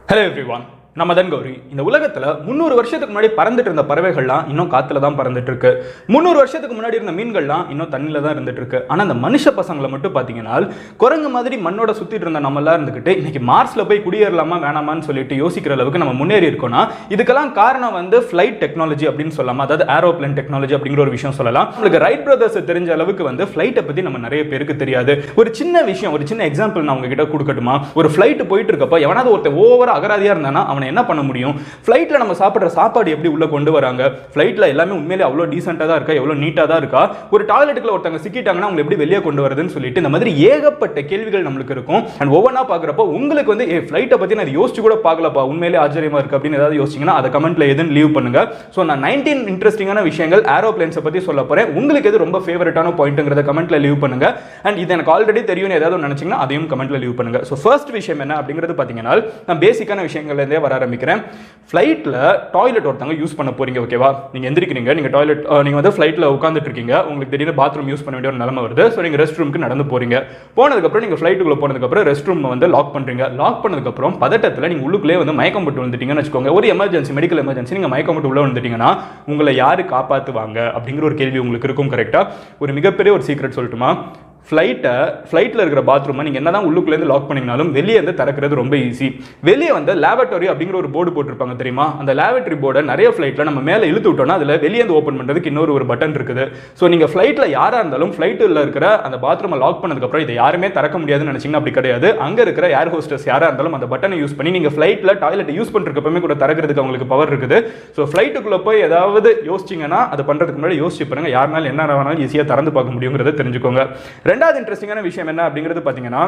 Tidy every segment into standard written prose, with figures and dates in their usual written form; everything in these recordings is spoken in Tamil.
Hello everyone. Madan Gowri. இந்த உலகத்துல 300 வருஷத்துக்கு முன்னாடி பறந்துட்டு இருந்த பறவைகள்லாம் இன்னும் காத்துல தான் பறந்துட்டு இருக்கு. 300 வருஷத்துக்கு முன்னாடி இருந்த மீன்கள்லாம் இன்னும் தண்ணில தான் இருந்துட்டு இருக்கு. ஆனா அந்த மனுஷ பசங்களை மட்டும் பாத்தீங்கன்னா குரங்கு மாதிரி மண்ணோட சுத்திட்டு இருந்த நம்ம எல்லாம் இருந்துகிட்டு இன்னைக்கு மார்ஸ்ல போய் குடியேறலாமா வேணாமான்னு சொல்லிட்டு யோசிக்கிற அளவுக்கு நம்ம முன்னேறி இருக்கோம்னா இதுக்கெல்லாம் காரணம் ஃபிளைட் டெக்னாலஜி அப்படின்னு சொல்லலாம். அதாவது ஏரோப்ளேன் டெக்னாலஜி அப்படிங்கிற ஒரு விஷயம் சொல்லலாம். உங்களுக்கு ரைட் பிரதர்ஸ் தெரிஞ்ச அளவுக்கு ஃபிளைட்டை பத்தி நம்ம நிறைய பேருக்கு தெரியாது. ஒரு சின்ன விஷயம், ஒரு சின்ன எக்ஸாம்பிள் நான் உங்ககிட்ட கொடுக்கட்டுமா? ஒரு ஃபிளைட் போயிட்டு இருக்கப்ப எவனாவது ஒருத்தர் ஓவரா அகராதியா இருந்தானா அவனை என்ன பண்ண முடியும்? ஃபிளைட்ல நம்ம சாப்பிடுற சாப்பாடு எப்படி உள்ள கொண்டு வராங்க? ஃபிளைட்ல எல்லாமே உண்மையிலே அவ்வளவு டீசென்ட்டா தான் இருக்கா, எவ்வளவு நீட்டா தான் இருக்கா? ஒரு டாய்லெட்டுக்குள்ள ஒருத்தங்க சிக்கிட்டாங்கன்னா அவங்க எப்படி வெளியே கொண்டு வரதுன்னு சொல்லிட்டு இந்த மாதிரி ஏகப்பட்ட கேள்விகள் நம்மளுக்கு இருக்கும். அண்ட் ஒவ்வொன்றா பார்க்குறப்போ உங்களுக்கு ஃபிளைட்டை பத்தி நான் யோசிச்சு கூட பார்க்கலப்பா, உண்மையிலே ஆச்சரியமா இருக்கு அப்படின்னு ஏதாவது யோசிச்சீங்கன்னா அதை கமெண்ட்ல எதுன்னு லீவ் பண்ணுங்க. ஸோ நான் 19 இன்ட்ரெஸ்டிங்கான விஷயங்கள் ஏரோப்ளேன்ஸை பத்தி சொல்ல போறேன். உங்களுக்கு எது ரொம்ப ஃபேவரட்டான பாயிண்ட்ங்கிறத கமெண்ட்ல லீவ் பண்ணுங்க. அண்ட் இது எனக்கு ஆல்ரெடி தெரியும் ஏதாவது நினைச்சீங்கன்னா அதையும் கமெண்ட்ல லீவ் பண்ணுங்க. ஸோ ஃபர்ஸ்ட் விஷயம் என்ன அப்படிங்கிறது பார்த்தீங்கன்னா நான் பேசிக்கான விஷயங்கள்லேருந்தே வர ஆரம்பிக்கிறேன். ஃபிளைட்ல டாய்லெட் ஒருத்தங்க யூஸ் பண்ண போறீங்க, ஓகேவா? நீங்க எந்திரிக்கிறீங்க, நீங்க டாய்லெட் நீங்க ஃபிளைட்ல உட்கார்ந்துட்டு இருக்கீங்க, உங்களுக்கு திடீர்னு பாத்ரூம் யூஸ் பண்ண வேண்டிய ஒரு நிலைமை வருது. ஸோ நீங்க ரெஸ்ட் ரூமுக்கு நடந்து போறீங்க. போனதுக்கு அப்புறம் நீங்க ஃபிளைட்டுக்குள்ள போனதுக்கு அப்புறம் ரெஸ்ட் ரூம் லாக் பண்றீங்க. லாக் பண்ணதுக்கு அப்புறம் பதட்டத்துல நீங்க உள்ளுக்குள்ளே மயக்கம் போட்டு வந்துட்டீங்கன்னு வச்சுக்கோங்க. ஒரு எமர்ஜென்சி, மெடிக்கல் எமர்ஜென்சி, நீங்க மயக்கம் போட்டு உள்ள வந்துட்டீங்கன்னா உங்களை யாரு காப்பாத்துவாங்க அப்படிங்கிற ஒரு கேள்வி உங்களுக்கு இருக்கும். கரெக்டா? ஒரு மிகப்பெரிய ஒரு சீக்ரெட் சொல்லட்டுமா? ஃப்ளைட்டில் இருக்கிற பாத்ரூமை நீங்கள் என்ன தான் உள்ளுக்குள்ளேருந்து லாக் பண்ணிங்கனாலும் வெளியே திறக்கிறது ரொம்ப ஈஸி. வெளியே லேபரட்டரி அப்படிங்கிற ஒரு போர்டு போட்டிருப்பாங்க தெரியுமா? அந்த லேபரட்டரி போர்டை நிறைய ஃப்ளைட்டில் நம்ம மேலே இழுத்து விட்டோம்னா அதில் வெளியே ஓப்பன் பண்ணுறதுக்கு இன்னொரு பட்டன் இருக்குது. ஸோ நீங்கள் ஃப்ளைட்டில் யாராக இருந்தாலும் ஃப்ளைட்டில் இருக்கிற அந்த பாத்ரூமை லாக் பண்ணதுக்கப்புறம் இதை யாருமே திறக்க முடியாதுன்னு நினச்சிங்கன்னா அப்படி கிடையாது. அங்கே இருக்கிற ஏர் ஹோஸ்டர்ஸ் யாராக இருந்தாலும் அந்த பட்டனை யூஸ் பண்ணி நீங்கள் ஃப்ளைட்டில் டாய்லெட் யூஸ் பண்ணுறதுக்கப்பமே கூட திறக்கிறதுக்கு அவங்களுக்கு பவர் இருக்குது. ஸோ ஃப்ளைட்டுக்குள்ளே போய் ஏதாவது யோசிச்சிங்கன்னா அதை பண்ணுறதுக்கு முன்னாடி யோசிச்சு பாருங்க, யாருனாலும் என்ன வேணாலும் ஈஸியாக திறந்து பார்க்க முடியுங்கிறத தெரிஞ்சுக்கோங்க. ரெண்டாவது இன்ட்ரெஸ்டிங்கான விஷயம் என்ன அப்படிங்கிறது பார்த்தீங்கன்னா,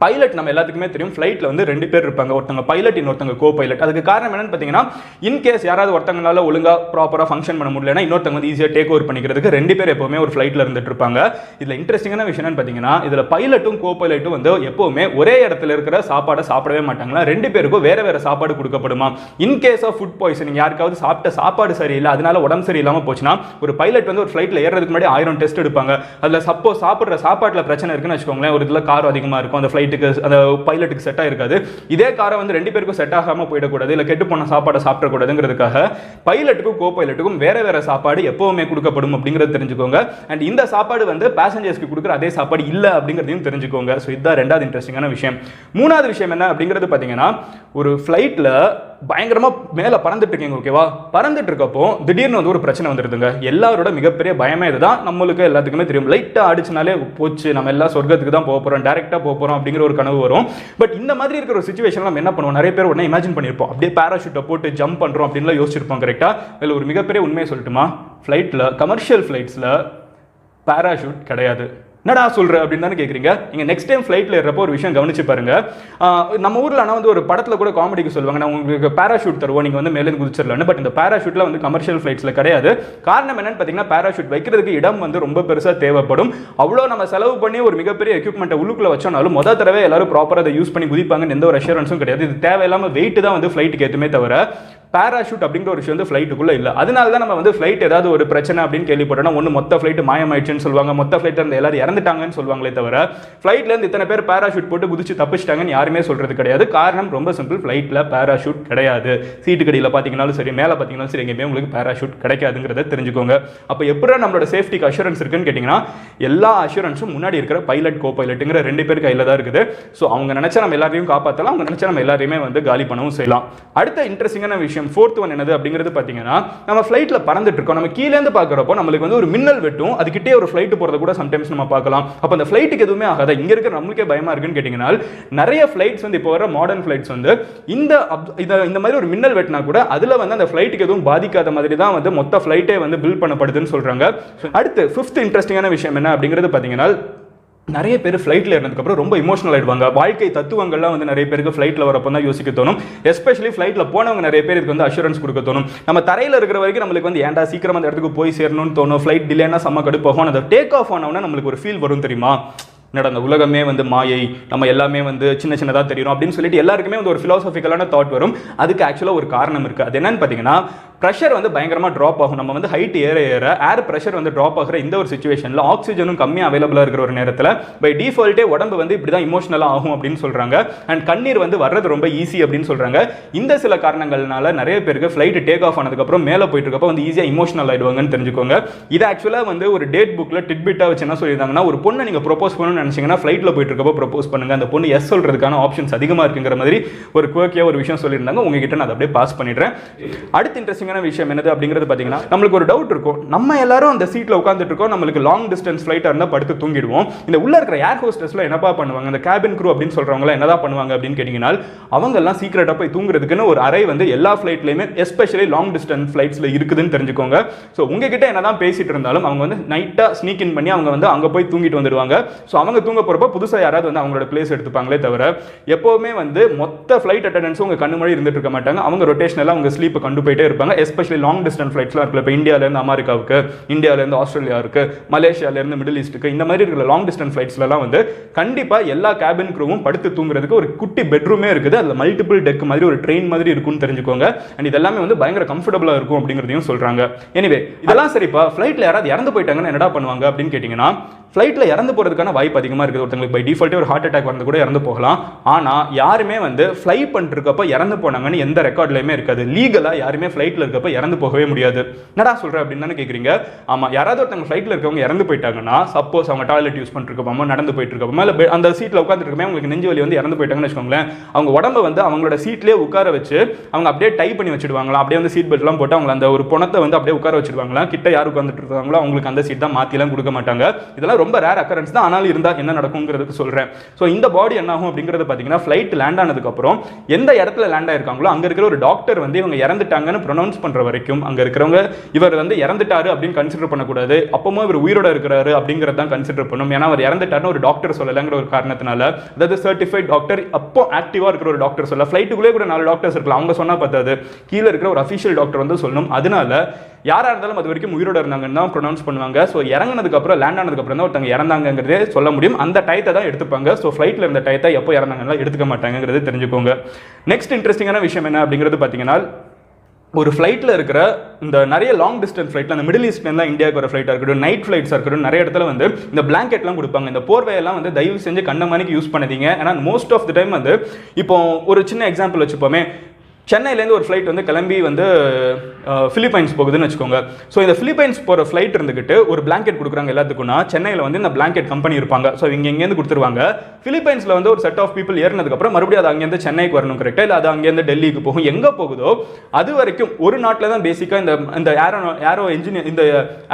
பைலட் நம்ம எல்லாத்துக்குமே தெரியும். ஃபிளைட்ல ரெண்டு பேர் இருப்பாங்க, ஒருத்தங்க பைலட், இன்னொருத்தங்க கோ பைலட். அதுக்கு காரணம் என்னன்னு பார்த்தீங்கன்னா, இன்கேஸ் யாராவது ஒருத்தங்களால ஒழுங்கா ப்ராப்பரா ஃபங்க்ஷன் பண்ண முடியலன்னா இன்னொருத்தங்க ஈஸியாக டேக் ஓவர் பண்ணிக்கிறதுக்கு ரெண்டு பேர் எப்பவுமே ஒரு ஃபிளைட்ல இருந்துட்டு இருப்பாங்க. இதுல இன்ட்ரெஸ்டிங்கான விஷயம் என்னன்னு பார்த்தீங்கன்னா, இதுல பைலட்டும் கோ பைலட்டும் எப்பவுமே ஒரே இடத்துல இருக்கிற சாப்பாடை சாப்பிடவே மாட்டாங்களா. ரெண்டு பேருக்கும் வேற வேற சாப்பாடு கொடுக்கப்படுமா. இன்கேஸ் ஆஃப் ஃபுட் பாய்சனிங், யாருக்காவது சாப்பிட்ட சாப்பாடு சரியில்லை, அதனால உடம்பு சரியில்லாம போச்சுன்னா ஒரு பைலட் ஒரு ஃபிளைட்ல ஏறதுக்கு முன்னாடி 1000 டெஸ்ட் எடுப்பாங்க. அதுல சப்போஸ் சாப்பிடுற சாப்பாட்டுல பிரச்சனை இருக்குன்னு வச்சுக்கோங்களேன், ஒரு இதுல காரம் அதிகமா இருக்கும், அந்த அந்த பைலட்டுக்கு செட் ஆயிருக்காது. இதே காரை ரெண்டு பேருக்கும் செட் ஆகாம போயிடக்கூடாது, இல்ல கெட்டு போன சாப்பாடை சாப்பிடக்கூடாதுங்கிறதுக்காக பைலட்டுக்கும் கோ பைலட்டுக்கும் வேற வேற சாப்பாடு எப்பவுமே கொடுக்கப்படும் அப்படிங்கறது தெரிஞ்சுக்கோங்க. அண்ட் இந்த சாப்பாடு பேசஞ்சர்ஸ்க்கு கொடுக்குற அதே சாப்பாடு இல்ல அப்படிங்கறதையும் தெரிஞ்சுக்கோங்க. ஸோ இதுதான் ரெண்டாவது இன்ட்ரெஸ்டிங்கான விஷயம். மூணாவது விஷயம் என்ன அப்படிங்கிறது பாத்தீங்கன்னா, ஒரு ஃபிளைட்ல பயங்கரமா மேல பறந்துட்டு இருக்கீங்க, ஓகேவா? பறந்துட்டு இருக்கப்போ திடீர்னு ஒரு பிரச்சனை வந்துருதுங்க. எல்லாரோட மிகப்பெரிய பயமே இதுதான். நம்மளுக்கு எல்லாத்துக்குமே தெரியும், லைட்டா அடிச்சுனாலே போச்சு, நம்ம எல்லாம் சொர்க்கத்துக்கு தான் போக போறோம், டைரக்டா போக போறோம் அப்படிங்கிற ஒரு கனவு வரும். பட் இந்த மாதிரி இருக்கிற ஒரு சிச்சுவேஷன் நம்ம என்ன பண்ணுவோம், நிறைய பேர் உடனே இமேஜின் பண்ணிருப்போம், அப்படியே பாராஷூட்டை போட்டு ஜம்ப் பண்றோம் அப்படின்னு யோசிச்சிருப்போம். கரெக்டா? இதுல ஒரு மிகப்பெரிய உண்மையை சொல்லட்டுமா? ஃபிளைட்ல, கமர்ஷியல் ஃபிளைட்ஸ்ல பாராஷூட் கிடையாது. என்னடா சொல்ற அப்படின்னு தானே கேட்குறீங்க. நீங்கள் நெக்ஸ்ட் டைம் ஃப்ளைட்டில் ஏறப்போ ஒரு விஷயம் கவனிச்சு பாருங்க. நம்ம ஊரில் ஆனால் ஒரு படத்தில் கூட காமெடிக்கு சொல்லுவாங்க, நான் உங்களுக்கு பேராஷூட் தருவோம், நீங்கள் மேலே குதிச்சிடலான்னு. பட் இந்த பேராஷூட்டில் கமர்ஷியல் ஃப்ளைட்ஸில் கிடையாது. காரணம் என்னன்னு பார்த்தீங்கன்னா, பேராஷூட் வைக்கிறதுக்கு இடம் ரொம்ப பெருசாக தேவைப்படும். அவ்வளோ நம்ம செலவு பண்ணி ஒரு மிகப்பெரிய எக்யூப்மெண்ட்டை உள்ளுக்குள்ள வச்சோனாலும் முதல் தடவை எல்லாரும் ப்ராப்பராக அதை யூஸ் பண்ணி குதிப்பாங்கன்னு எந்த ஒரு அஷூரன்ஸும் கிடையாது. இது தேவையில்லாமல் வெயிட் தான் ஃப்ளைட்டுக்கு ஏற்றுமே தவிர பாராஷூட் அப்படிங்கிற ஒரு விஷயம் ஃபிளைட்டுக்குள்ள இல்ல. அதனால தான் நம்ம ஃபிளைட் ஏதாவது ஒரு பிரச்சனை அப்படின்னு கேள்விப்பட்டோம்னா ஒன்று மொத்த ஃபிளைட் மாயமாயிடுச்சுன்னு சொல்லுவாங்க, மொத்த ஃபிளைட்ல இருந்து எல்லாரும் இறந்துட்டாங்கன்னு சொல்லுவாங்களே தவிர ஃபிளைட்ல இருந்து இத்தனை பேர் பாராஷூட் போட்டு குதிச்சு தப்பிச்சிட்டாங்கன்னு யாருமே சொல்றது கிடையாது. காரணம் ரொம்ப சிம்பிள், ஃபிளைட்ல பாராஷூட் கிடையாது. சீட்டு கடியில் பார்த்தீங்கன்னாலும் சரி, மேலே பார்த்தீங்கன்னாலும் சரி, எங்கேயுமே உங்களுக்கு பாராஷூட் கிடைக்காதுங்கிறத தெரிஞ்சுக்கோங்க. அப்போ எப்படி நம்மளோட சேஃப்டிக்கு அஷூரன்ஸ் இருக்குன்னு கேட்டிங்கன்னா, எல்லா அஷூரன்ஸும் முன்னாடி இருக்கிற பைலட் கோ பைலட்டுங்கிற ரெண்டு பேர் கையில் தான் இருக்குது. ஸோ அவங்க நினைச்சா நம்ம எல்லாரையும் காப்பாற்றலாம், அவங்க நினைச்சா நம்ம எல்லாரையுமே காலி பண்ணவும் செய்யலாம். அடுத்த இன்ட்ரெஸ்டிங்கான விஷயம் ஃபோர்த் ஒன் என்னது அப்படிங்கிறது பாத்தீங்கன்னா, நம்ம ஃபிளைட்ல பறந்துட்டு இருக்கோம், நம்ம கீழ இருந்து பார்க்கறப்போ நம்மளுக்கு ஒரு மின்னல் வெட்டும், அதுக்கிட்டே ஒரு ஃபிளைட் போறத கூட சம்டைம்ஸ் நம்ம பார்க்கலாம். அப்ப அந்த ஃபிளைட்டுக்கு எதுவுமே ஆகாத, இங்க இருக்க நம்மளுக்கே பயமா இருக்குன்னு கேட்டீங்கன்னா, நிறைய ஃபிளைட்ஸ் இப்போ வர மாடர்ன் ஃபிளைட்ஸ் இந்த மாதிரி ஒரு மின்னல் வெட்டினா கூட அதுல அந்த ஃபிளைட்டுக்கு எதுவும் பாதிக்காத மாதிரி தான் மொத்த ஃபிளைட்டே பில்ட் பண்ணப்படுதுன்னு சொல்றாங்க. அடுத்து ஃபிஃப்த் இன்ட்ரெஸ்டிங்கான விஷயம் என்ன அப்படிங்கிறது பாத்தீங்கன்னா, நிறைய பேர் ஃப்ளைட்டில் இருந்ததுக்கப்புறம் ரொம்ப இமோஷனல் ஆகிடுவாங்க. வாழ்க்கை தத்துவங்கள்லாம் நிறைய பேருக்கு ஃப்ளைட்டில் வரப்போ தான் யோசிக்க தோணும். எஸ்பெஷலி ஃப்ளைட்டில் போனவங்க நிறைய பேர் இதுக்கு அஷூரன்ஸ் கொடுக்க தோணும். நம்ம தரையில் இருக்கிற வரைக்கும் நம்மளுக்கு ஏன்டா சீக்கிரம் அந்த இடத்துக்கு போய் சேரணும்னு தோணும். ஃப்ளைட் டிலேனா செம்ம கடுப்பாகும். அந்த டேக் ஆஃப் ஆனவொன்னா நம்மளுக்கு ஒரு ஃபீல் வரும் தெரியுமா, நடந்த உலகமே மாயை, நம்ம எல்லாமே சின்ன சின்னதாக தெரியும் அப்படின்னு சொல்லிட்டு எல்லாருக்குமே ஒரு ஃபிலாசபிக்கலான தாட் வரும். அதுக்கு ஆக்சுவலாக ஒரு காரணம் இருக்குது. அது என்னன்னு பார்த்தீங்கன்னா, ப்ரெஷர் வந்து பயங்கரமாக ட்ராப் ஆகும். நம்ம வந்து ஹைட் ஏற ஏற ஏர் ப்ரெஷர் வந்து ட்ராப் ஆகிற இந்த ஒரு சுச்சுவேஷனில் ஆக்சிஜனும் கம்மியாக அவைலபிளாக இருக்கிற ஒரு நேரத்தில் பை டிஃபால்ட்டே உடம்பு வந்து இப்படி தான் இமோஷனலாக ஆகும் அப்படின்னு சொல்கிறாங்க. அண்ட் கண்ணீர் வந்து வர்றது ரொம்ப ஈஸி அப்படின்னு சொல்கிறாங்க. இந்த சில காரணங்கள்னால நிறைய பேருக்கு ஃப்ளைட் டேக் ஆஃப் ஆனதுக்கப்புறம் மேலே போயிட்டு இருக்கப்போ வந்து ஈஸியாக இமோஷனல் ஆகிடுவாங்கன்னு தெரிஞ்சுக்கோங்க. இது ஆக்சுவலாக வந்து ஒரு டேட் புக்கில் டிட்பிட்டாக வச்சு என்ன சொல்லியிருந்தாங்கன்னா, ஒரு பொண்ணை நீங்கள் ப்ரொபோஸ் பண்ணணும்னு நினச்சிங்கன்னா ஃப்ளைட்டில் போயிட்டு இருக்கப்போ ப்ரொபோஸ் பண்ணுங்க, அந்த பொண்ணு எஸ் சொல்கிறதுக்கான ஆப்ஷன்ஸ் அதிகமாக இருக்குங்கிற மாதிரி ஒரு குவர்க்கியாக ஒரு விஷயம் சொல்லியிருந்தாங்க. உங்ககிட்ட நான் அப்படியே பாஸ் பண்ணிடுறேன். அடுத்த இன்ட்ரெஸ்டிங்கான விஷயம் என்னது அப்படிங்கிறது பார்த்தீங்கன்னா, நம்மளுக்கு ஒரு டவுட் இருக்கும். நம்ம எல்லாரும் அந்த சீட்டில் உட்காந்துட்டு இருக்கோம், நம்மளுக்கு லாங் டிஸ்டன்ஸ் ஃப்ளைட்டாக இருந்தால் படுத்து தூங்கிடுவோம். இந்த உள்ள இருக்கிற ஏர் ஹோஸ்டஸ்ல என்னப்பா பண்ணுவாங்க, அந்த கேபின் க்ரூ அப்படின்னு சொல்கிறவங்க என்னதான் பண்ணுவாங்க அப்படின்னு கேட்டிங்கன்னா, அவங்க எல்லாம் சீக்கிரட்டாக போய் தூங்குறதுக்குன்னு ஒரு அறை வந்து எல்லா ஃப்ளைட்லையுமே எஸ்பெஷலி லாங் டிஸ்டன்ஸ் ஃப்ளைட்ஸில் இருக்குதுன்னு தெரிஞ்சுக்கோங்க. ஸோ உங்ககிட்ட என்னதான் பேசிட்டு இருந்தாலும் அவங்க வந்து நைட்டாக ஸ்னீக் இன் பண்ணி அவங்க வந்து அங்கே போய் தூங்கிட்டு வந்துடுவாங்க. ஸோ அவங்க தூங்க போகிறப்ப புதுசாக யாராவது வந்து அவங்களோட பிளேஸ் எடுத்துப்பாங்களே தவிர எப்போவுமே வந்து மொத்த ஃப்ளைட் அட்டண்டன்ஸும் உங்கள் கண்ணு முன்னாடி இருந்துட்டு இருக்க மாட்டாங்க. அவங்க ரொட்டேஷனலாக அவங்க ஸ்லீப்பை கண்டு போயிட்டே இருப்பாங்க. எஸ்பெஷலி லாங் டிஸ்டன்ஸ் ஃப்ளைட்ஸ்லாம் இருக்குல்ல, இப்போ இந்தியாவிலேருந்து அமெரிக்காவுக்கு, இந்தியாவிலேருந்து ஆஸ்திரேலியாவுக்கு, மலேசியாவிலேருந்து மிடில் ஈஸ்ட்டுக்கு, இந்த மாதிரி இருக்கிற லாங் டிஸ்டன்ஸ் ஃப்ளைட்ஸ்லாம் வந்து கண்டிப்பாக எல்லா கேபின் க்ரூவும் படுத்து தூங்குறதுக்கு ஒரு குட்டி பெட்ரூமே இருக்குது. அதில் மல்டிபிள் டெக் மாதிரி ஒரு ட்ரெயின் மாதிரி இருக்கும்னு தெரிஞ்சுக்கோங்க. அண்ட் இதெல்லாமே வந்து பயங்கர கம்ஃபர்டபுளாக இருக்கும் அப்படிங்கிறதையும் சொல்கிறாங்க. எனிவே இதெல்லாம் சரிப்பா, ஃப்ளைட்டில் யாராவது இறந்து போயிட்டாங்கன்னு என்னடா பண்ணுவாங்க அப்படின்னு கேட்டிங்கன்னா, ஃப்ளைட்டில் இறந்து போகிறதுக்கான வாய்ப்பு அதிகமாக இருக்குது. ஒருத்தங்களுக்கு பை டிஃபால்ட்டே ஒரு ஹார்ட் அட்டாக் வந்து கூட இறந்து போகலாம். ஆனால் யாருமே வந்து ஃப்ளை பண்ணிருக்கப்போ இறந்து போனாங்கன்னு எந்த ரெக்கார்ட்லையுமே இருக்காது. லீகலாக யாருமே ஃப்ளைட்டில் இருக்கப்போ இறந்து போகவே முடியாது. என்னடா சொல்கிறேன் அப்படின்னு தானே கேட்குறீங்க. ஆமாம், யாராவது ஒருத்தவங்க ஃப்ளைட்டில் இருக்கவங்க இறந்து போயிட்டாங்கன்னா, சப்போஸ் அவங்க டாய்லெட் யூஸ் பண்ணிருக்கப்போ, நடந்து போயிட்டு இருக்கப்போ, இல்லை அந்த சீட்டில் உட்காந்துருக்கமே அவங்களுக்கு நெஞ்சு வலி வந்து இறந்து போயிட்டாங்கன்னு வச்சுக்கோங்களேன், அவங்க உடம்பை வந்து அவங்களோட சீட்லேயே உட்கார வச்சு அவங்க அப்படியே டை பண்ணி வச்சுடுவாங்களா, அப்படியே வந்து சீட் பெல்ட்லாம் போட்டு அவங்க அந்த ஒரு பணத்தை வந்து அப்படியே உட்கார வச்சிருவாங்களா. கிட்ட யார் உட்காந்துட்டு இருக்காங்களோ அவங்களுக்கு அந்த சீட் தான் மாற்றிலாம் கொடுக்க மாட்டாங்க. இதெல்லாம் ரொம்ப ரேர் அக்கரன்ஸ் தான். ஆனால் இருந்தால் என்ன நடக்குங்கிறதுக்கு சொல்கிறேன். ஸோ இந்த பாடி என்ன ஆகும் அப்படிங்கிறது பார்த்தீங்கன்னா, ஃப்ளைட் லேண்ட் ஆனதுக்கப்புறம் எந்த இடத்துல லேண்ட் ஆயிருக்காங்களோ அங்கே இருக்கிற ஒரு டாக்டர் வந்து இவங்க இறந்துட்டாங்கன்னு ப்ரொனவுன்ஸ் பண்ணுற வரைக்கும் அங்கே இருக்கிறவங்க இவர் வந்து இறந்துட்டாரு அப்படின்னு கன்சிடர் பண்ணக்கூடாது. அப்பவும் இவர் உயிரோட இருக்கிறாரு அப்படிங்கிறத தான் கன்சிடர் பண்ணும். ஏன்னா அவர் இறந்துட்டாருன்னு ஒரு டாக்டர் சொல்லலைங்கிற ஒரு காரணத்தினால, அதாவது சர்டிஃபைட் டாக்டர் அப்போ ஆக்டிவாக இருக்கிற ஒரு டாக்டர் சொல்ல, ஃப்ளைட்டுக்குள்ளே கூட 4 டாக்டர்ஸ் இருக்கலாம், அவங்க சொன்னால் பார்த்தாது, கீழே இருக்கிற ஒரு அஃபிஷியல் டாக்டர் வந்து சொல்லணும். அதனால யாராக இருந்தாலும் அது வரைக்கும் உயிரோட இருந்தாங்கன்னு தான் ப்ரொனவுன்ஸ் பண்ணுவாங்க. ஸோ இறங்கினதுக்கு அப்புறம் லேண்ட் ஆனதுக்கு அப்புறம் தான் ஒருத்தங்க இறந்தாங்கிறதே சொல்ல முடியும். அந்த டயத்தை தான் எடுத்துப்பாங்க. ஸோ ஃப்ளைட்டில் இருந்த டயத்தை எப்போ இறந்தாங்கன்னா எடுத்துக்க மாட்டாங்கிறது தெரிஞ்சுக்கோங்க. நெக்ஸ்ட் இன்ட்ரெஸ்டிங்கான விஷயம் என்ன அப்படிங்கிறது பார்த்தீங்கன்னா, ஒரு ஃப்ளைட்டில் இருக்கிற இந்த நிறைய லாங் டிஸ்டன்ஸ் ஃப்ளைட்டில் அந்த மிடில் ஈஸ்ட்லேருந்து இந்தியாவுக்கு ஒரு ஃப்ளைட்டாக இருக்கட்டும், நைட் ஃப்ளைட்ஸாக இருக்கட்டும், நிறைய இடத்துல வந்து இந்த பிளாங்கெட்லாம் கொடுப்பாங்க. இந்த போர்வையெல்லாம் வந்து தயவு செஞ்சு கண்ட மணிக்கு யூஸ் பண்ணாதீங்க. ஏன்னா மோஸ்ட் ஆஃப் த டைம் வந்து இப்போ ஒரு சின்ன எக்ஸாம்பிள் வச்சுப்போமே, சென்னையிலேருந்து ஒரு ஃப்ளைட் வந்து கிளம்பி வந்து ஃபிலிப்பைன்ஸ் போகுதுன்னு வச்சுக்கோங்க. ஸோ இந்த ஃபிலிப்பைன்ஸ் போகிற ஃப்ளைட் இருந்துக்கிட்டு ஒரு பிளாங்கெட் கொடுக்குறாங்க எல்லாத்துக்கும்னா, சென்னையில் வந்து இந்த பிளாங்கெட் கம்பெனி இருப்பாங்க. ஸோ இங்கேருந்து கொடுத்துருவாங்க. ஃபிலிப்பைன்ஸில் வந்து ஒரு செட் ஆஃப் பீப்பிள் ஏறினதுக்கப்புறம் மறுபடியும் அது அங்கேருந்து சென்னைக்கு வரணும், கரெக்டாக? இல்லை அது அங்கேருந்து டெல்லிக்கு போகும். எங்கே போகுதோ அது வரைக்கும் ஒரு நாட்டில் தான் பேசிக்காக இந்த ஏரோ இன்ஜினியர், இந்த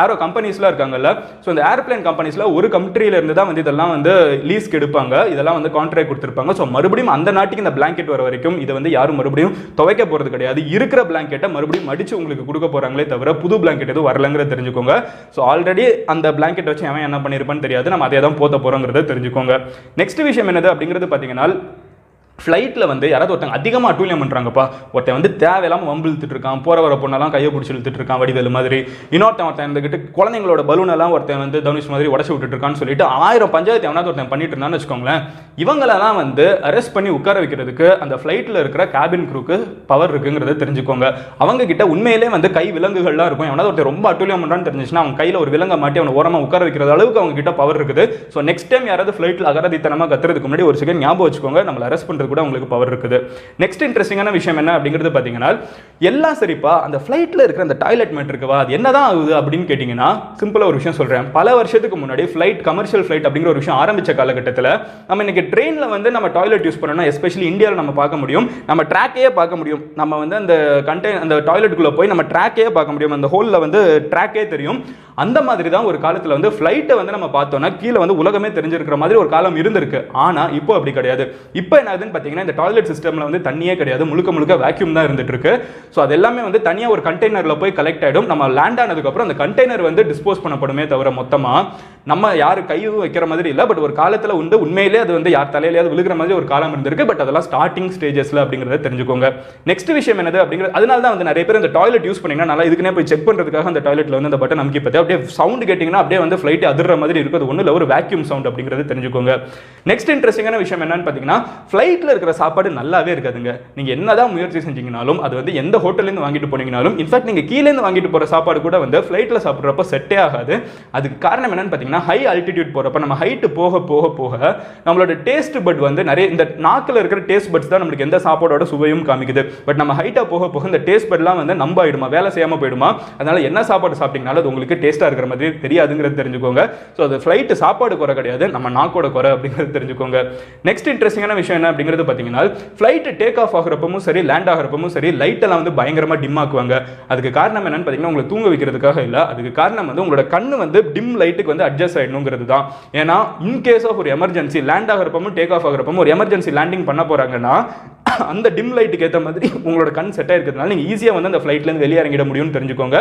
ஏரோ கம்பெனிஸ்லாம் இருக்காங்கல்ல, ஸோ இந்த ஏர்பிளைன் கம்பெனிஸில் ஒரு கண்ட்ரியிலேருந்து தான் வந்து இதெல்லாம் வந்து லீஸ்க்கு எடுப்பாங்க, இதெல்லாம் வந்து கான்ட்ராக்ட் கொடுத்துருப்பாங்க. ஸோ மறுபடியும் அந்த நாட்டுக்கு இந்த பிளாங்கெட் வர வரைக்கும் இதை வந்து யாரும் மறுபடியும் துவைக்க போகிறது கிடையாது. இருக்கிற பிளாங்கெட்டை மறுபடியும் மடிச்சு உங்களுக்கு கொடுக்க போறாங்களே தவிர புது பிளாங்கெட் எதுவும் வரலங்கிறத தெரிஞ்சுக்கோங்க. ஸோ ஆல்ரெடி அந்த பிளாங்கெட் வச்சு அவன் என்ன பண்ணியிருப்பான்னு தெரியாது, நம்ம அதே தான் போத்த போறோங்கிறத தெரிஞ்சுக்கோங்க. நெக்ஸ்ட் விஷயம் என்னது அப்படிங்கிறது பார்த்தீங்கன்னா, ஃப்ளைட்டில் வந்து யாராவது ஒருத்தங்க அதிகமாக அட்டூழியம் பண்ணுறாங்கப்பா, ஒருத்தன் வந்து தேவையில்லாமல் வம்பு இழுத்துட்டு இருக்கான், போகிற வர பொண்ணெல்லாம் கையை பிடிச்சி இழுத்துட்டு இருக்கான் வடிவேல் மாதிரி, ஒருத்தன் இருந்துக்கிட்டு குழந்தைங்களோட பலூனெல்லாம் ஒருத்தன் வந்து தனுஷ் மாதிரி உடச்சி விட்டுட்டு இருக்கான்னு சொல்லிட்டு 1000 பஞ்சாயத்து எவனாவது ஒருத்தன் பண்ணிட்டு இருந்தான்னு வச்சுக்கோங்களேன், இவங்களெல்லாம் வந்து அரெஸ்ட் பண்ணி உட்கார வைக்கிறதுக்கு அந்த ஃப்ளைட்டில் இருக்கிற கேபின் க்ரூக்கு பவர் இருக்குங்கிறத தெரிஞ்சுக்கோங்க. அவங்க கிட்ட உண்மையிலே வந்து கை விலங்குகள்லாம் இருக்கும். எவனாவது ஒருத்தர் ரொம்ப அட்டூழியம் பண்ணுறான்னு தெரிஞ்சிச்சுன்னா அவங்க கையில் ஒரு விலங்கை மாட்டி அவனை ஓரமாக உட்கார வைக்கிறது அளவுக்கு அவங்க கிட்ட பவர் இருக்குது. ஸோ நெக்ஸ்ட் டைம் யாராவது ஃப்ளைட்டில் அகரதித்தனமாக கத்துறதுக்கு முன்னாடி ஒரு செகண்ட் ஞாபகம் வச்சுக்கோங்க, நம்மளை அரெஸ்ட் பண்ணுறது கூட உங்களுக்கு பவர் இருக்குது. நெக்ஸ்ட் இன்ட்ரெஸ்டிங்கான விஷயம் என்ன அப்படிங்கிறது பார்த்தீங்கன்னா, எல்லாம் சரிப்பா, அந்த ஃப்ளைட்டில் இருக்கிற அந்த டாய்லெட் மேட் இருக்குவா, அது என்னதான் ஆகுது அப்படின்னு கேட்டிங்கன்னா, சிம்பிளாக ஒரு விஷயம் சொல்கிறேன். பல வருஷத்துக்கு முன்னாடி கமர்ஷியல் ஃப்ளைட் அப்படிங்கிற ஒரு விஷயம் ஆரம்பித்த காலகட்டத்தில் நம்ம இன்னைக்கு ட்ரெயினில் வந்து நம்ம டாய்லெட் யூஸ் பண்ணோம்னா, எஸ்பெஷலி இந்தியாவில் நம்ம பார்க்க முடியும், நம்ம ட்ராக்கையே பார்க்க முடியும். நம்ம வந்து அந்த டாய்லெட்டுக்குள்ளே போய் நம்ம ட்ராக்கையே பார்க்க முடியும், அந்த ஹோலில் வந்து ட்ராக்கே தெரியும். அந்த மாதிரி தான் ஒரு காலத்தில் வந்து ஃப்ளைட்டை வந்து நம்ம பார்த்தோம்னா கீழே வந்து உலகமே தெரிஞ்சிருக்கிற மாதிரி ஒரு காலம் இருந்திருக்கு. ஆனால் இப்போ அப்படி கிடையாது. இப்போ என்ன ஆகுதுன்னு பார்த்தீங்கன்னா, இந்த டாய்லெட் சிஸ்டமில் வந்து தண்ணியே கிடையாது, முழுக்க வேக்யூம் தான் இருந்துட்டு இருக்கு. ஸோ அது எல்லாமே வந்து தனியாக ஒரு கண்டெய்னரில் போய் கலெக்ட் ஆகிடும். நம்ம லேண்ட் ஆனதுக்கப்புறம் அந்த கண்டெய்னர் வந்து டிஸ்போஸ் பண்ணப்படுமே தவிர மொத்தமாக நம்ம யார் கையும் வைக்கிற மாதிரி இல்லை. பட் ஒரு காலத்தில் வந்து உண்மையிலே அது வந்து யார் தலையிலேயாவது விழுகிற மாதிரி ஒரு காலம் இருந்திருக்கு. பட் அதெல்லாம் ஸ்டார்டிங் ஸ்டேஜஸில் அப்படிங்கிறத தெரிஞ்சுக்கோங்க. நெக்ஸ்ட் விஷயம் என்னது அப்படிங்கிறது, அதனால தான் வந்து நிறைய பேர் இந்த டாய்லெட் யூஸ் பண்ணிங்கன்னா, நல்லா இதுக்குன்னே போய் செக் பண்ணுறதுக்காக அந்த டாய்லெட்டில் வந்து அந்த பட்டன் நமக்கு பற்றி அப்படியே சவுண்ட் கேட்டிங்கன்னா அப்படியே வந்து ஃப்ளைட் அதிர்ற மாதிரி இருக்குது. ஒன்றும் இல்லை, ஒரு வேக்யூம் சவுண்ட் அப்படிங்கிறது தெரிஞ்சுக்கோங்க. நெக்ஸ்ட் இன்ட்ரெஸ்டிங்கான விஷயம் என்னன்னு பார்த்தீங்கன்னா, ஃப்ளைட் ஃப்ளைட்டில் இருக்கிற சாப்பாடு நல்லாவே இருக்காதுங்க. நீங்கள் என்னதான் முயற்சி செஞ்சீங்கனாலும் அது வந்து எந்த ஹோட்டல்லேருந்து வாங்கிட்டு போனீங்கனாலும், இன்ஃபேக்ட் நீங்கள் கீழேருந்து வாங்கிட்டு போகிற சாப்பாடு கூட வந்து ஃப்ளைட்டில் சாப்பிட்றப்ப செட்டே ஆகாது. அதுக்கு காரணம் என்னன்னு பார்த்தீங்கன்னா, ஹை ஆல்டிடியூட் போகிறப்ப நம்ம ஹைட்டு போக போக போக நம்மளோட டேஸ்ட் பட் வந்து நிறைய இந்த நாக்கில் இருக்கிற டேஸ்ட் பட்ஸ் தான் நம்மளுக்கு எந்த சாப்பாடோட சுவையும் காமிக்குது. பட் நம்ம ஹைட்டாக போக போக இந்த டேஸ்ட் பட்லாம் வந்து நம்ப ஆயிடுமா, வேலை செய்யாமல் போயிடுமா. அதனால என்ன சாப்பாடு சாப்பிட்டீங்கனாலும் அது உங்களுக்கு டேஸ்ட்டாக இருக்கிற மாதிரி தெரியாதுங்கிறது தெரிஞ்சுக்கோங்க. ஸோ அது ஃப்ளைட்டு சாப்பாடு குறை கிடையாது, நம்ம நாக்கோட குறை அப்படிங்கிறது தெரிஞ்சுக்கோங்க. நெக்ஸ்ட் இன்ட்ரெஸ்டிங்கான விஷயம் என்ன அப்படிங்கிறது பார்த்தீங்கன்னா, ஃப்ளைட்டு டேக் ஆஃப் ஆகிறப்பமும் சரி லேண்ட் ஆகிறப்பமும் சரி லைட்டெல்லாம் வந்து பயங்கரமாக டிம் ஆக்குவாங்க. அதுக்கு காரணம் என்னன்னு பார்த்தீங்கன்னா, உங்களை தூங்க வைக்கிறதுக்காக இல்லை, அதுக்கு காரணம் வந்து உங்களோட கண்ணு வந்து டிம் லைட்டுக்கு வந்து அட்ஜஸ்ட் ஆகிடணுங்கிறது தான். ஏன்னா இன்கேஸ் ஆஃப் ஒரு எமர்ஜென்சி லேண்ட் ஆகிறப்பமும் டேக் ஆஃப் ஆகிறப்பமும் ஒரு எமர்ஜென்சி லேண்டிங் பண்ண போகிறாங்கன்னா அந்த டிம் லைட்டுக்கு ஏற்ற மாதிரி உங்களோட கண் செட் ஆகிருக்கிறதுனால நீங்கள் ஈஸியாக வந்து அந்த ஃப்ளைட்லேருந்து வெளியே இறங்கிட முடியும்னு தெரிஞ்சுக்கோங்க.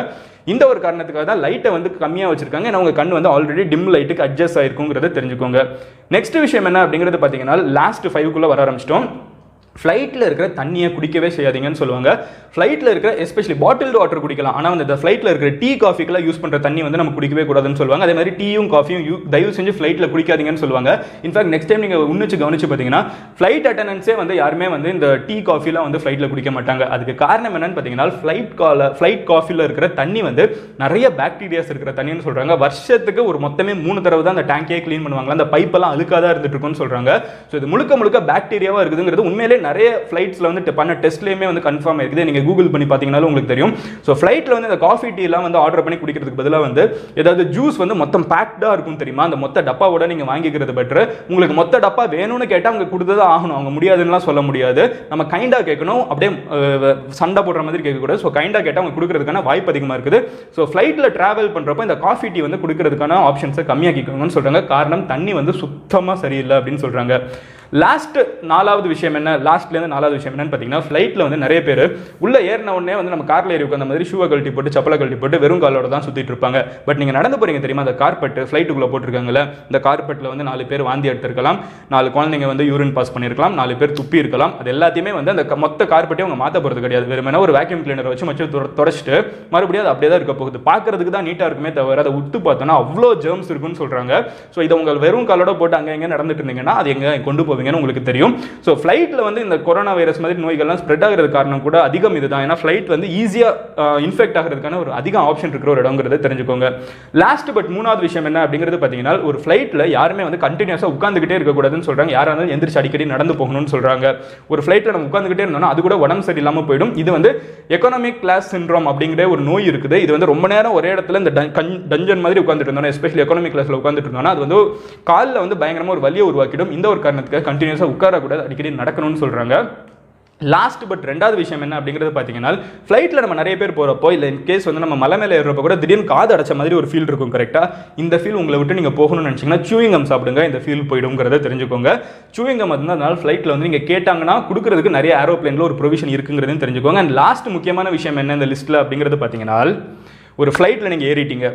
இந்த ஒரு காரணத்துக்காக தான் லைட்டை வந்து கம்மியாக வச்சிருக்காங்க. ஏன்னா உங்கள் கண் வந்து ஆல்ரெடி டிம் லைட்டுக்கு அட்ஜஸ்ட் ஆகிருக்குங்கிறத தெரிஞ்சுக்கோங்க. நெக்ஸ்ட் விஷயம் என்ன அப்படிங்கிறது பார்த்தீங்கன்னா, லாஸ்ட் 5க்குள்ளே வர ஆரம்பிச்சிட்டோம். ஃப்ளைட்டில் இருக்கிற தண்ணியை குடிக்கவே செய்யாதீங்கன்னு சொல்லுவாங்க. ஃப்ளைட்டில் இருக்கிற எஸ்பெஷலி பாட்டில்டு வாட்டர் குடிக்கலாம், ஆனால் வந்து இந்த ஃப்ளைட்டில் இருக்கிற டீ காஃபிக்கெல்லாம் யூஸ் பண்ணுற தண்ணி வந்து நம்ம குடிக்கவே கூடாதுன்னு சொல்லுவாங்க. அதே மாதிரி டீயும் காஃபியும் தயவு செஞ்சு ஃப்ளைட்டில் குடிக்காதீங்கன்னு சொல்லுவாங்க. இன்ஃபேக்ட் நெக்ஸ்ட் டைம் நீங்கள் கவனிச்சு பார்த்தீங்கன்னா, ஃப்ளைட் அட்டண்டன்ஸே வந்து யாருமே வந்து இந்த டீ காஃபிலாம் வந்து ஃப்ளைட்டில் குடிக்க மாட்டாங்க. அதுக்கு காரணம் என்னன்னு பார்த்தீங்கன்னா, ஃப்ளைட் காஃபியில் இருக்கிற தண்ணி வந்து நிறைய பாக்டீரியாஸ் இருக்கிற தண்ணின்னு சொல்கிறாங்க. வருஷத்துக்கு ஒரு மொத்தமே 3 தடவை தான் அந்த டேங்கே க்ளீன் பண்ணுவாங்க, அந்த பைப்பெல்லாம் அழுக்காக தான் இருந்துட்டு இருக்குன்னு சொல்கிறாங்க. ஸோ இது முழுக்க பாக்டீரியாவாக இருக்குதுங்கிறது உண்மையிலே நிறைய ஃப்ளைட்ஸில் வந்து பண்ண டெஸ்ட்லேயுமே வந்து கன்ஃபார்ம் ஆயிருக்குது. நீங்கள் கூகுள் பண்ணி பார்த்தீங்கன்னாலும் உங்களுக்கு தெரியும். ஸோ ஃப்ளைட்டில் வந்து இந்த காஃபி டீலாம் வந்து ஆர்டர் பண்ணி குடிக்கிறதுக்கு பதிலாக வந்து ஏதாவது ஜூஸ் வந்து மொத்தம் பேக்டாக இருக்கும் தெரியுமா, அந்த மொத்த டப்பாவோட நீங்கள் வாங்கிக்கிறது பெட்டர். உங்களுக்கு மொத்த டப்பா வேணும்னு கேட்டால் அவங்க கொடுத்ததான் ஆகணும், அவங்க முடியாதுன்னா சொல்ல முடியாது. நம்ம கைண்டாக கேட்கணும், அப்படியே சண்டை போடுற மாதிரி கேட்கக்கூடாது. ஸோ கைண்டாக கேட்டால் அவங்க கொடுக்கறதுக்கான வாய்ப்பு அதிகமாக இருக்குது. ஸோ ஃப்ளைட்டில் ட்ராவல் பண்ணுறப்போ இந்த காஃபி டீ வந்து கொடுக்கறதுக்கான ஆப்ஷன்ஸை கம்மியாக்கிக்கணும்னு சொல்கிறாங்க. காரணம் தண்ணி வந்து சுத்தமாக சரியில்லை அப்படின்னு சொல்கிறாங்க. லாஸ்ட் 4வது விஷயம் என்ன, லாஸ்ட்லேருந்து 4வது விஷயம் என்னன்னு பார்த்தீங்கன்னா, ஃப்ளைட்டில் வந்து நிறைய பேர் உள்ளே ஏறின உடனே வந்து நம்ம காரில் ஏறி உட்காந்த மாதிரி ஷூவை கழட்டி போட்டு சப்பலை கழட்டி போட்டு வெறும் காலோட தான் சுற்றிட்டு இருப்பாங்க. பட் நீங்கள் நடந்து போகிறீங்க தெரியுமா, அந்த கார்பெட்டு ஃப்ளைட்டுக்குள்ளே போட்டிருக்காங்கல்ல, இந்த கார்பெட்டில் வந்து 4 பேர் வாந்தி எடுத்திருக்கலாம், 4 குழந்தைங்க வந்து யூரின் பாஸ் பண்ணியிருக்கலாம், 4 பேர் துப்பி இருக்கலாம். அது எல்லாத்தையுமே வந்து அந்த மொத்த கார்பெட்டே அவங்க மாற்ற போகிறது கிடையாது. வெறுமனே ஒரு வேக்யூம் கிளீனர் வச்சு தொடச்சிட்டு மறுபடியும் அது அப்படியே தான் இருக்க போகுது. பார்க்கறதுக்கு தான் நீட்டாக இருக்குமே தவிர அதை உத்து பார்த்தோன்னா அவ்வளோ ஜெர்ம்ஸ் இருக்குன்னு சொல்கிறாங்க. ஸோ இதை உங்கள் வெறும் காலோட போட்டு அங்கே எங்கே நடந்துட்டு இருந்தீங்கன்னா அது எங்கே கொண்டு போவீங்கன்னு உங்களுக்கு தெரியும். ஸோ ஃப்ளைட்டில் வந்து இந்த கொரோனா வைரஸ் மாதிரி நோய்கள்லாம் ஸ்ப்ரெட் ஆகிறது காரணம் கூட அதிகம் இதுதான். ஏன்னா ஃப்ளைட் வந்து ஈஸியாக இன்ஃபெக்ட் ஆகிறதுக்கான ஒரு அதிக ஆப்ஷன் இருக்கிற ஒரு இடங்கிறத தெரிஞ்சுக்கோங்க. லாஸ்ட் பட் 3வது விஷயம் என்ன அப்படிங்கிறது பார்த்தீங்கன்னா, ஒரு ஃப்ளைட்டில் யாருமே வந்து கண்டினியூஸாக உட்காந்துக்கிட்டே இருக்கக்கூடாதுன்னு சொல்கிறாங்க. யாராக இருந்தாலும் எந்திரிச்சு அடிக்கடி நடந்து போகணும்னு சொல்கிறாங்க. ஒரு ஃப்ளைட்டில் நம்ம உட்காந்துக்கிட்டே இருந்தோம்னா அது கூட உடம்பு சரியில்லாமல் போயிடும். இது வந்து எக்கனாமிக் கிளாஸ் சிண்ட்ரோம் அப்படிங்கிற ஒரு நோய் இருக்குது. இது வந்து ரொம்ப நேரம் ஒரே இடத்துல இந்த டஞ்சன் மாதிரி உட்காந்துட்டு இருந்தோம்னா, எஸ்பெஷலி எக்கனாமிக் கிளாஸில் உட்காந்துட்டு இருந்தோம்னா அது வந்து காலில் வந்து பயங்கரமாக ஒரு வலியை உருவாக்கிடும். இந்த ஒரு காரணத்துக்கு கண்டினியூஸாக உட்காரக்கூடாது, அடிக்கடி நடக்கணும்னு சொல்றாங்க. லாஸ்ட் பட் 2வது விஷயம் என்ன அப்படிங்கிறது பார்த்தீங்கன்னா, ஃப்ளைட்டில் நம்ம நிறைய பேர் போகிறப்போ இல்லை இன்கேஸ் வந்து நம்ம மலை மேலே ஏறுறப்போ கூட திடீர்னு காது அடைச்ச மாதிரி ஒரு ஃபீல் இருக்கும். கரெக்டாக இந்த ஃபீல் உங்களை விட்டு நீங்கள் போகணும்னு நினச்சிங்கன்னா சூயிங்கம் சாப்பிடுங்க, இந்த ஃபீல் போயிடுங்கிறத தெரிஞ்சுக்கோங்க. சூயிங்கம் வந்து அதனால ஃப்ளைட்டில் வந்து நீங்கள் கேட்டாங்கன்னா கொடுக்குறதுக்கு நிறைய ஏரோப்ளேனில் ஒரு ப்ரொவிஷன் இருக்குங்கிறதையும் தெரிஞ்சுக்கோங்க. அண்ட் லாஸ்ட் முக்கியமான விஷயம் என்ன இந்த லிஸ்ட்டில் அப்படிங்கிறது பார்த்தீங்கன்னா, ஒரு ஃப்ளைட்டில் நீங்கள் ஏறிட்டீங்க,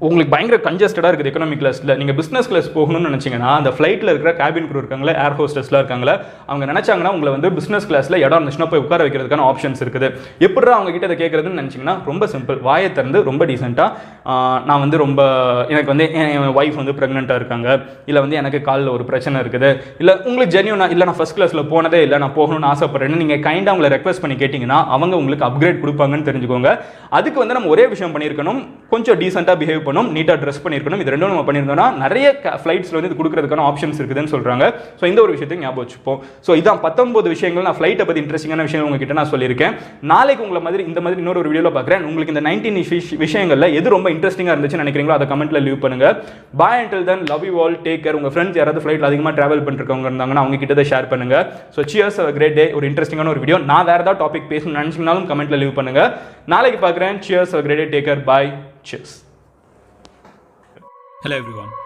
உங்களுக்கு பயங்கர கன்ஜஸ்டடாக இருக்குது எக்கனாமிக் கிளாஸில், நீங்கள் பிஸ்னஸ் கிளாஸ் போகணும்னு நினச்சிங்கன்னா அந்த ஃப்ளைட்டில் இருக்கிற கேபின் க்ரூ இருக்காங்களே, ஏர் ஹோஸ்டஸ்லாம் இருக்காங்களே, அவங்க நினச்சாங்கன்னா உங்களை வந்து பிஸ்னஸ் கிளாஸில் இடம் இருந்துச்சுன்னா போய் உட்கார வைக்கிறதுக்கான ஆப்ஷன்ஸ் இருக்குது. எப்படிடா அவங்க கிட்ட அதை கேட்குறதுன்னு நினச்சிங்கன்னா ரொம்ப சிம்பிள். வாயை திறந்து ரொம்ப டீசெண்டாக நான் வந்து ரொம்ப எனக்கு வந்து என் ஒய்ஃப் வந்து ப்ரெக்னெண்ட்டாக இருக்காங்க, இல்லை வந்து எனக்கு காலில் ஒரு பிரச்சனை இருக்குது, இல்லை உங்களுக்கு ஜென்யூனா இல்லை நான் ஃபஸ்ட் கிளாஸில் போனதே இல்லை நான் போகணும்னு ஆசைப்படுறேன்னு நீங்கள் கைண்டாக அவங்களை ரெக்வஸ்ட் பண்ணி கேட்டிங்கன்னா அவங்க உங்களுக்கு அப்கிரேட் கொடுப்பாங்கன்னு தெரிஞ்சுக்கோங்க. அதுக்கு வந்து நம்ம ஒரே விஷயம் பண்ணியிருக்கணும், கொஞ்சம் டீசெண்டாக பிஹேவ் பண்ணணும், நீட்டாக ட்ரெஸ் பண்ணியிருக்கணும். இது ரெண்டும் நம்ம பண்ணியிருந்தோம்னா நிறைய ஃப்ளைட்ஸில் வந்து இது கொடுக்கறதுக்கான ஆப்ஷன்ஸ் இருக்குதுன்னு சொல்கிறாங்க. ஸோ இந்த ஒரு விஷயத்தை ஞாபகம் வச்சுப்போம். ஸோ இதான் 19 விஷயங்கள் நான் ஃப்ளைட்டை பற்றி இன்ட்ரெஸ்டிங்கான விஷயம் உங்ககிட்ட நான் சொல்லியிருக்கேன். நாளைக்கு உங்களை மாதிரி இந்த மாதிரி இன்னொரு வீடியோவில் பார்க்குறேன். உங்களுக்கு இந்த 19 விஷயங்களில் எது ரொம்ப இன்ட்ரெஸ்டிங்காக இருந்துச்சுன்னு நினைக்கிறீங்களோ அதை கமெண்ட்டில் லீவ் பண்ணுங்க. Bye until then, love you all, take care. உங்கள் ஃப்ரெண்ட்ஸ் யாராவது ஃப்ளைட்டில் அதிகமாக ட்ராவல் பண்ணிருக்கவங்க இருந்தாங்கன்னா அவங்க கிட்ட ஷேர் பண்ணுங்க. So cheers, have a great day. ஒரு இன்ட்ரெஸ்டிங்கான ஒரு வீடியோ. நான் வேறு ஏதாவது டாபிக் பேசணும்னு நினச்சிங்கனாலும் கமெண்ட்டில் லீவ் பண்ணுங்க. நாளைக்கு பார்க்குறேன். Cheers, have a great day, take care, bye, cheers. Hello everyone.